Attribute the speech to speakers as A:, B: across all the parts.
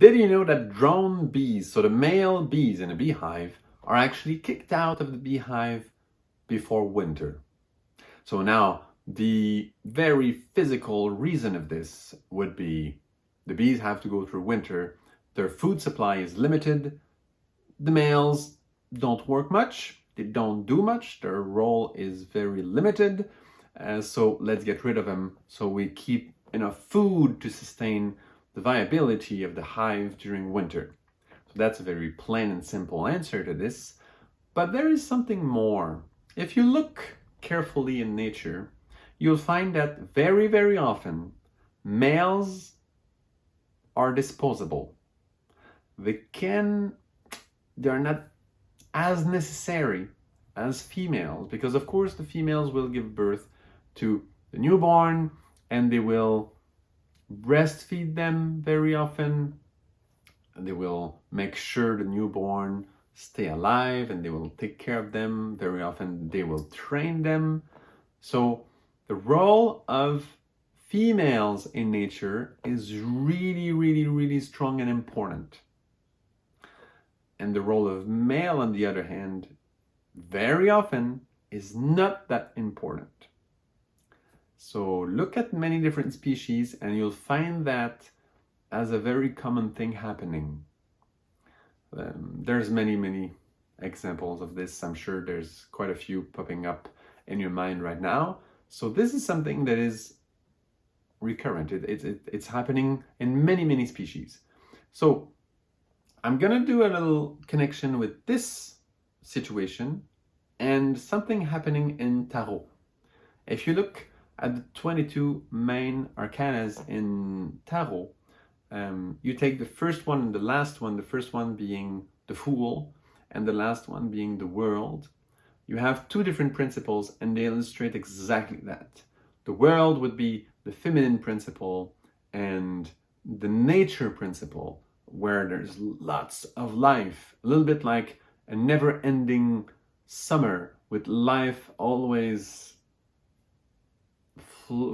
A: Did you know that drone bees, so the male bees in a beehive, are actually kicked out of the beehive before winter? So now, the very physical reason of this would be the bees have to go through winter, their food supply is limited, the males don't work much, they don't do much, their role is very limited, so let's get rid of them so we keep enough food to sustain the viability of the hive during winter. So that's a very plain and simple answer to this, but there is something more. If you look carefully in nature, you'll find that very, very often males are disposable. They're not as necessary as females, because of course the females will give birth to the newborn and they will breastfeed them very often, and they will make sure the newborn stay alive and they will take care of them. Very often they will train them. So the role of females in nature is really, really, really strong and important. And the role of male, on the other hand, very often is not that important. So look at many different species and you'll find that as a very common thing happening. There's many examples of this. I'm sure there's quite a few popping up in your mind right now. So this is something that is recurrent. It's happening in many species. So I'm gonna do a little connection with this situation and something happening in tarot. If you look at the 22 main arcanas in tarot, you take the first one and the last one, the first one being the Fool and the last one being the World. You have two different principles and they illustrate exactly that. The World would be the feminine principle and the nature principle, where there's lots of life, a little bit like a never-ending summer with life always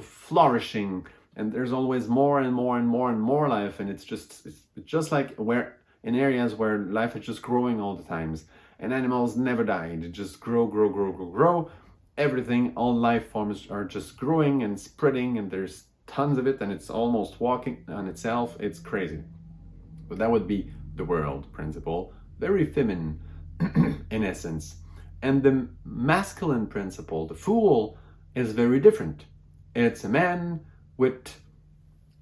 A: flourishing, and there's always more and more life, and it's just like where in areas where life is just growing all the times, and animals never die, they just grow. Everything, all life forms are just growing and spreading, and there's tons of it, and it's almost walking on itself. It's crazy. But that would be the World principle, very feminine in essence. And the masculine principle, the Fool, is very different. It's a man with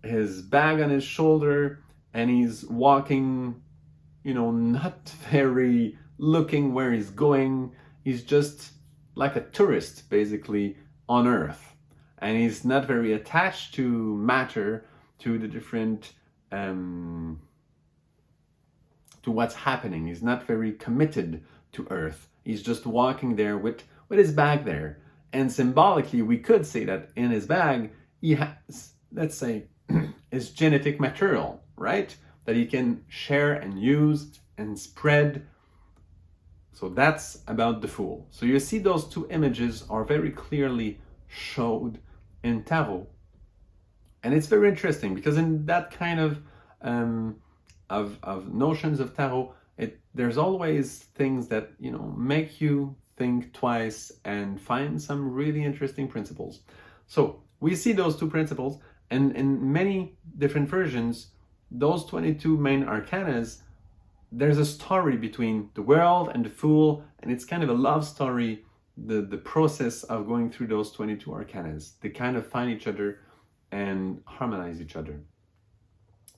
A: his bag on his shoulder and he's walking, not very looking where he's going. He's just like a tourist, basically, on Earth. And he's not very attached to matter, to the different to what's happening. He's not very committed to Earth. He's just walking there with his bag there. And symbolically, we could say that in his bag, he has, let's say, his genetic material, right? That he can share and use and spread. So that's about the Fool. So you see those two images are very clearly showed in tarot. And it's very interesting because in that kind of notions of tarot, there's always things that make you think twice and find some really interesting principles. So we see those two principles, and in many different versions, those 22 main arcanas, there's a story between the World and the Fool, and it's kind of a love story, the process of going through those 22 arcanas. They kind of find each other and harmonize each other.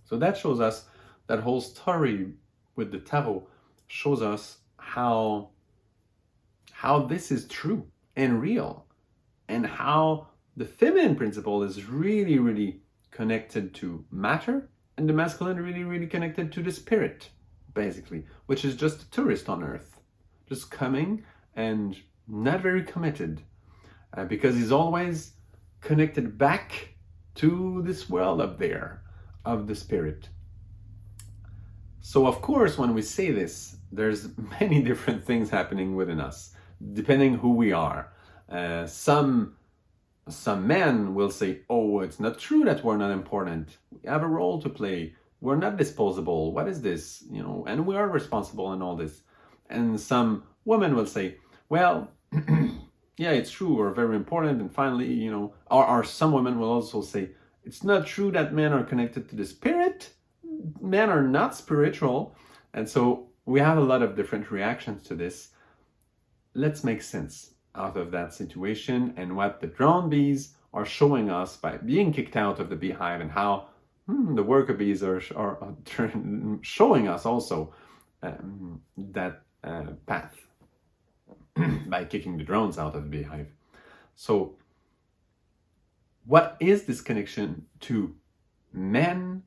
A: So that shows us, that whole story with the tarot shows us how this is true and real, and how the feminine principle is really, really connected to matter, and the masculine really, really connected to the spirit, basically, which is just a tourist on Earth, just coming and not very committed, because he's always connected back to this world up there of the spirit. So of course, when we say this, there's many different things happening within us, depending who we are. Some men will say, oh, it's not true that we're not important. We have a role to play. We're not disposable. What is this? And we are responsible in all this. And some women will say, well, yeah, it's true, or very important. And finally, or some women will also say, it's not true that men are connected to the spirit. Men are not spiritual. And so we have a lot of different reactions to this. Let's make sense out of that situation and what the drone bees are showing us by being kicked out of the beehive, and how the worker bees are showing us also that path by kicking the drones out of the beehive. So what is this connection to men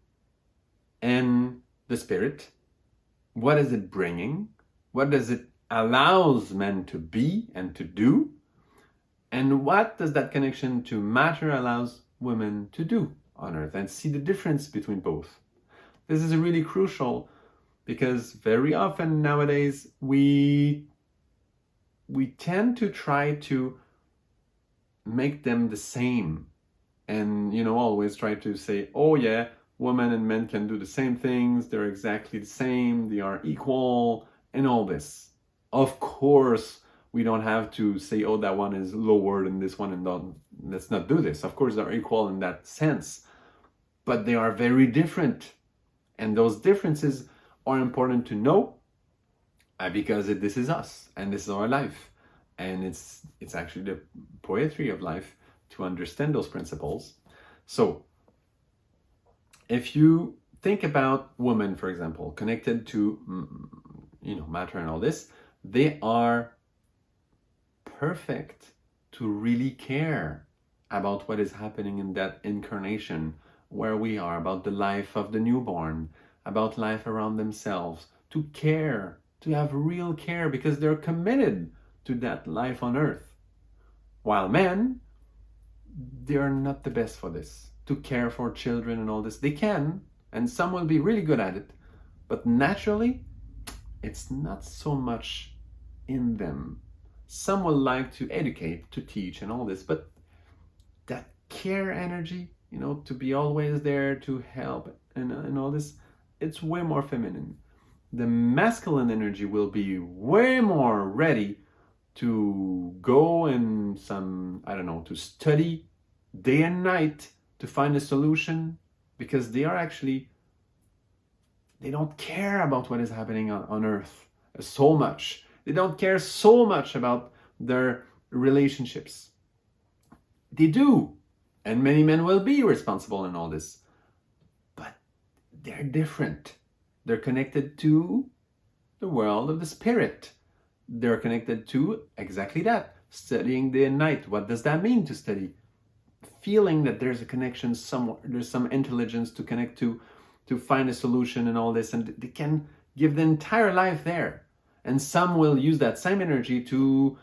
A: and the spirit? What is it bringing? What does it allows men to be and to do? And what does that connection to matter allows women to do on earth? And see the difference between both. This is really crucial, because very often nowadays we tend to try to make them the same, and always try to say, oh yeah, women and men can do the same things, they're exactly the same, they are equal, and all this. Of course, we don't have to say, oh, that one is lower than this one, and let's not do this. Of course, they're equal in that sense, but they are very different. And those differences are important to know, because this is us, and this is our life. And it's actually the poetry of life to understand those principles. So if you think about women, for example, connected to matter and all this, they are perfect to really care about what is happening in that incarnation where we are, about the life of the newborn, about life around themselves, to care, to have real care, because they're committed to that life on earth. While men, they're not the best for this, to care for children and all this. They can, and some will be really good at it, but naturally, it's not so much in them. Some will like to educate, to teach and all this, but that care energy, to be always there to help and all this, it's way more feminine. The masculine energy will be way more ready to go and to study day and night to find a solution, because they don't care about what is happening on earth so much. They don't care so much about their relationships. They do, and many men will be responsible in all this, but they're different. They're connected to the world of the spirit. They're connected to exactly that, studying day and night. What does that mean, to study? Feeling that there's a connection somewhere, there's some intelligence to connect to find a solution and all this, and they can give the entire life there. And some will use that same energy to,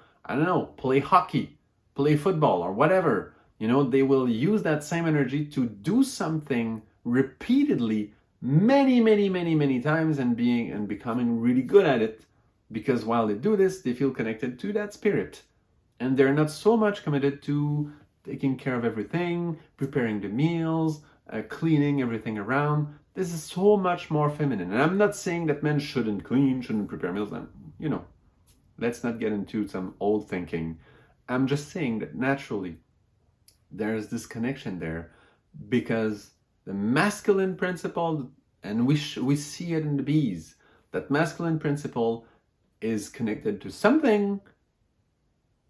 A: play hockey, play football, or whatever. They will use that same energy to do something repeatedly many times, and becoming really good at it, because while they do this, they feel connected to that spirit, and they're not so much committed to taking care of everything, preparing the meals, cleaning everything around. This is so much more feminine. And I'm not saying that men shouldn't clean, shouldn't prepare meals, and let's not get into some old thinking. I'm just saying that naturally there's this connection there, because the masculine principle, and we see it in the bees, that masculine principle is connected to something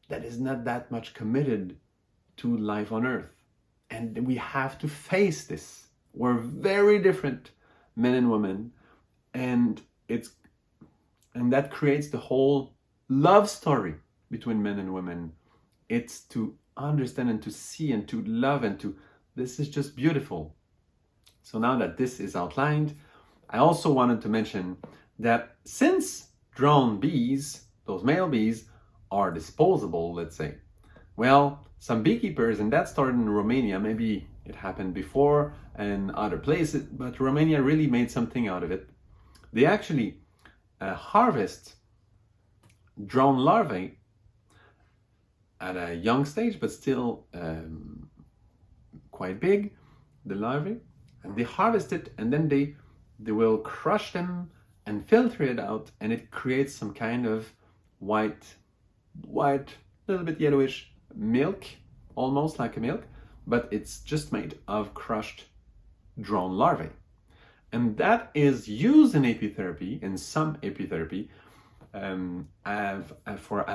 A: that is not that much committed to life on earth. And we have to face this. We're very different, men and women, and that creates the whole love story between men and women. It's to understand and to see and to love, and this is just beautiful. So now that this is outlined, I also wanted to mention that since drone bees, those male bees, are disposable, let's say, well, some beekeepers, and that started in Romania, maybe it happened before and other places, but Romania really made something out of it. They actually harvest drone larvae at a young stage, but still quite big, the larvae, and they harvest it, and then they they will crush them and filter it out, and it creates some kind of white, little bit yellowish milk, almost like a milk, but it's just made of crushed drone larvae. And that is used in apitherapy, in some apitherapy, as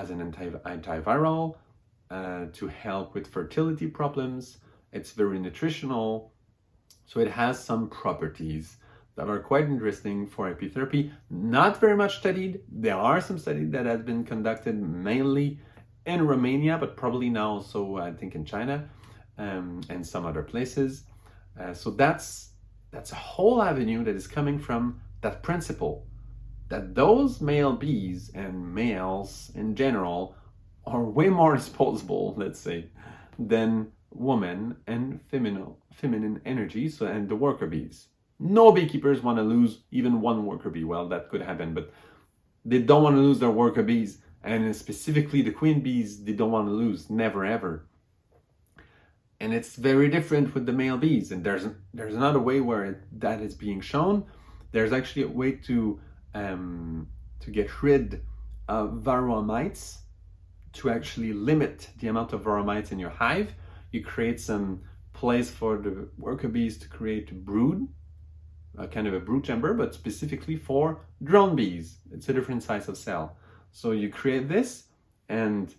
A: an antiviral, to help with fertility problems. It's very nutritional, so it has some properties that are quite interesting for apitherapy. Not very much studied. There are some studies that have been conducted mainly in Romania, but probably now also I think in China, and some other places. So that's a whole avenue that is coming from that principle that those male bees and males in general are way more disposable, let's say, than women and feminine energy, so, and the worker bees. No beekeepers want to lose even one worker bee. Well, that could happen, but they don't want to lose their worker bees, and specifically the queen bees, they don't want to lose, never ever. And it's very different with the male bees, and there's another way where that is being shown. There's actually a way to get rid of varroa mites, to actually limit the amount of varroa mites in your hive. You create some place for the worker bees to create brood, kind of a brood chamber, but specifically for drone bees. It's a different size of cell. So you create this, and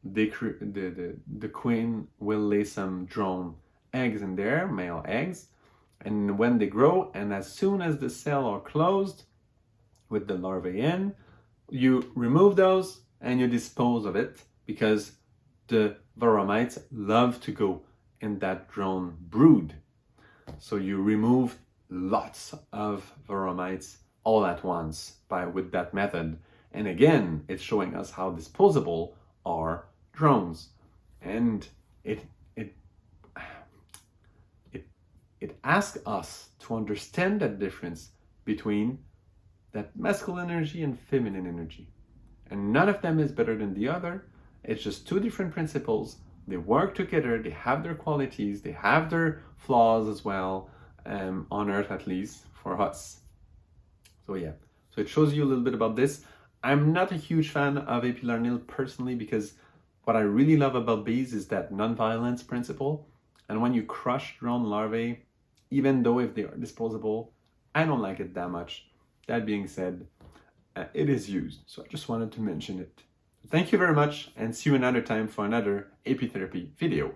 A: the queen will lay some drone eggs in there, male eggs, and when they grow, and as soon as the cell are closed with the larvae in, you remove those and you dispose of it, because the varroa mites love to go in that drone brood. So you remove lots of varroa mites all at once with that method. And again, it's showing us how disposable are drones. And it asks us to understand that difference between that masculine energy and feminine energy. And none of them is better than the other. It's just two different principles. They work together, they have their qualities, they have their flaws as well, on Earth at least, for us. So yeah, so it shows you a little bit about this. I'm not a huge fan of Apilarnil personally, because what I really love about bees is that non-violence principle. And when you crush drone larvae, even though if they are disposable, I don't like it that much. That being said, it is used, so I just wanted to mention it. Thank you very much, and see you another time for another apitherapy video.